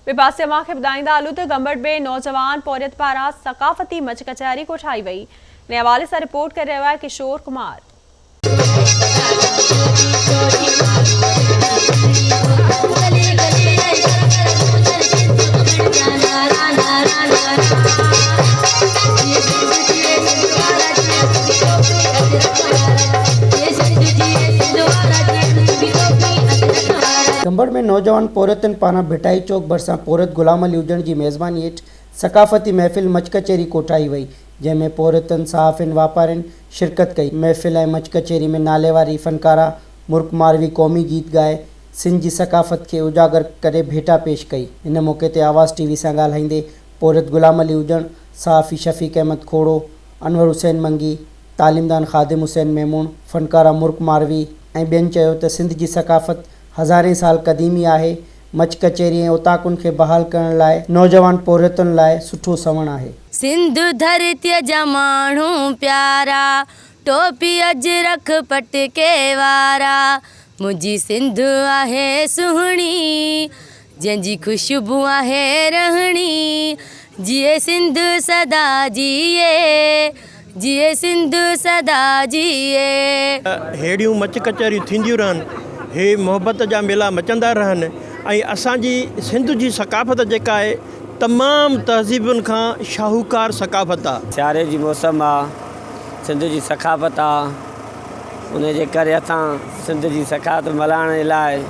विपासे मूंखे ॿुधाईंदा हलूं त गंबड़ में नौजवान पौरियत पारां सकाफ़ती मच कचहरी कोठाई वई। इन हवाले सां रिपोर्ट करे रहियो आहे किशोर कुमार। गंबड़ में नौजवान पौरतन पाना भिटाई चौक भरसां पौरत गुलाम अली हुजण की मेज़बानी हेठ सकाफ़ती महफ़िल मच कचहरी कोठाई वई, जैमें पौरतन सहाफ़िन वापारिन शिरकत कई। महफ़िल ऐं मच कचहरी में नालेवारी फ़नकारा मुर्क मारवी क़ौमी गीत गाए सिंध की सकाफ़त के उजागर करे भेटा पेश कई। इन मौके ते आवाज़ टीवी से ॻाल्हाईंदे पौरत गुलाम अली हुजण, सहाफ़ी शफ़ीक अहमद खोड़ो, अनवर हुसैन मंगी, तालीमदान खादिम हुसैन मेमून, फ़नकारा मुर्क मारवी ऐं ॿियनि चयो त सिंध की सकाफ़त हज़ारे साल क़दीमी आहे। मच कचहरी ऐं उताकुन के बहाल करण लाइ नौजवान पौरतन लाइ सुठो सवण आहे। सिंध धरती जा माण्हू प्यारा, टोपी अजरख पटके वारा, मुझी सिंध आहे सुहणी, जंहिंजी खुशबू आहे रहणी, जिए सिंध सदा जिए, जिए सिंध सदा जिए। हेड़ियूं मच कचहरियूं थींदियूं रहनि, हे मोहब्बत जा मेला मचंदा रहनि ऐं असांजी सिंध जी सकाफ़त जेका आहे तमामु तहज़ीबुनि खां शाहूकार सकाफ़त आहे। सियारे जी मौसम आहे, सिंध जी सकाफ़त आहे, उन जे करे असां सिंध जी सकाफ़त मल्हाइण जे लाइ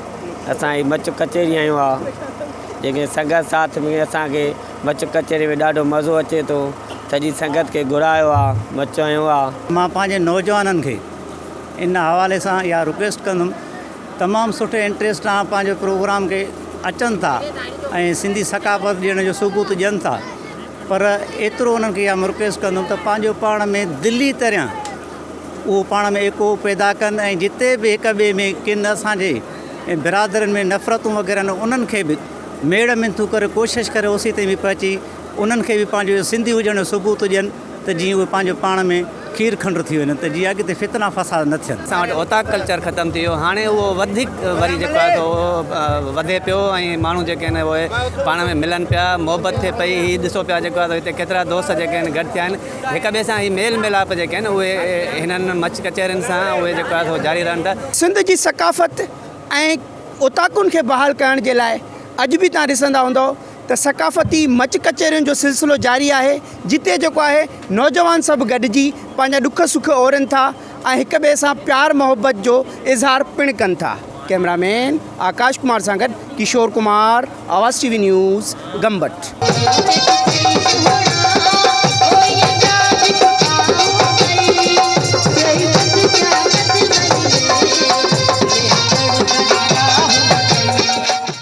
असां ही मच कचहरी आयूं आहे। जेके संगत साथ में असांखे मच कचहरी में ॾाढो मज़ो अचे थो, सॼी संगत खे घुरायो आहे, मच आयो आहे। मां पंहिंजे नौजवाननि खे इन हवाले सां इहा रिक्वेस्ट कंदुमि, तमामु सुठे इंट्रस्ट सां पंहिंजे प्रोग्राम खे अचनि था ऐं सिंधी सकाफ़त ॾियण जो सबूत ॾियनि था, पर एतिरो उन्हनि खे इहा रिक्वेस्ट कंदुमि त पंहिंजो पाण में दिली तरह उहो पाण में एको पैदा कनि ऐं जिते बि हिक ॿिए में किन असांजे बिरादरनि में नफ़रतूं वग़ैरह न, उन्हनि खे बि मेड़ मिनथू करे कोशिशि करे ओसी ताईं बि पहुची उन्हनि खे बि पंहिंजो सिंधी हुजण जो सबूत ॾियनि त जीअं उहे पंहिंजो पाण में खीर खंड थी वञनि, त जीअं अॻिते फितना फ़साद न थियनि। असां वटि ओताक कल्चर ख़तमु थी वियो, हाणे उहो वधीक वरी जेको आहे तो वधे पियो ऐं माण्हू जेके आहिनि उहे पाण में मिलनि पिया, मोहबत थिए पई। हीअ ॾिसो पिया जेको आहे हिते केतिरा दोस्त जेके आहिनि गॾु थिया आहिनि, हिक ॿिए सां ही मेल मिलाप जेके आहिनि उहे हिननि मच कचहरियुनि सां उहे जेको आहे तो जारी रहनि था। सिंध जी सकाफ़त ऐं उताकुनि खे बहाल करण जे लाइ अॼु बि तव्हां ॾिसंदा हूंदव त सकाफ़ती मच कचहरियुनि जो सिलसिलो जारी आहे, जिते जेको आहे नौजवान सभु गॾिजी पंहिंजा ॾुख सुख ओरनि था ऐं हिक ॿिए सां प्यार मोहब्बत जो इज़हार पिणु कनि था। कैमरामैन आकाश कुमार सां गॾु किशोर कुमार, आवाज़ टीवी न्यूज़, गंबट।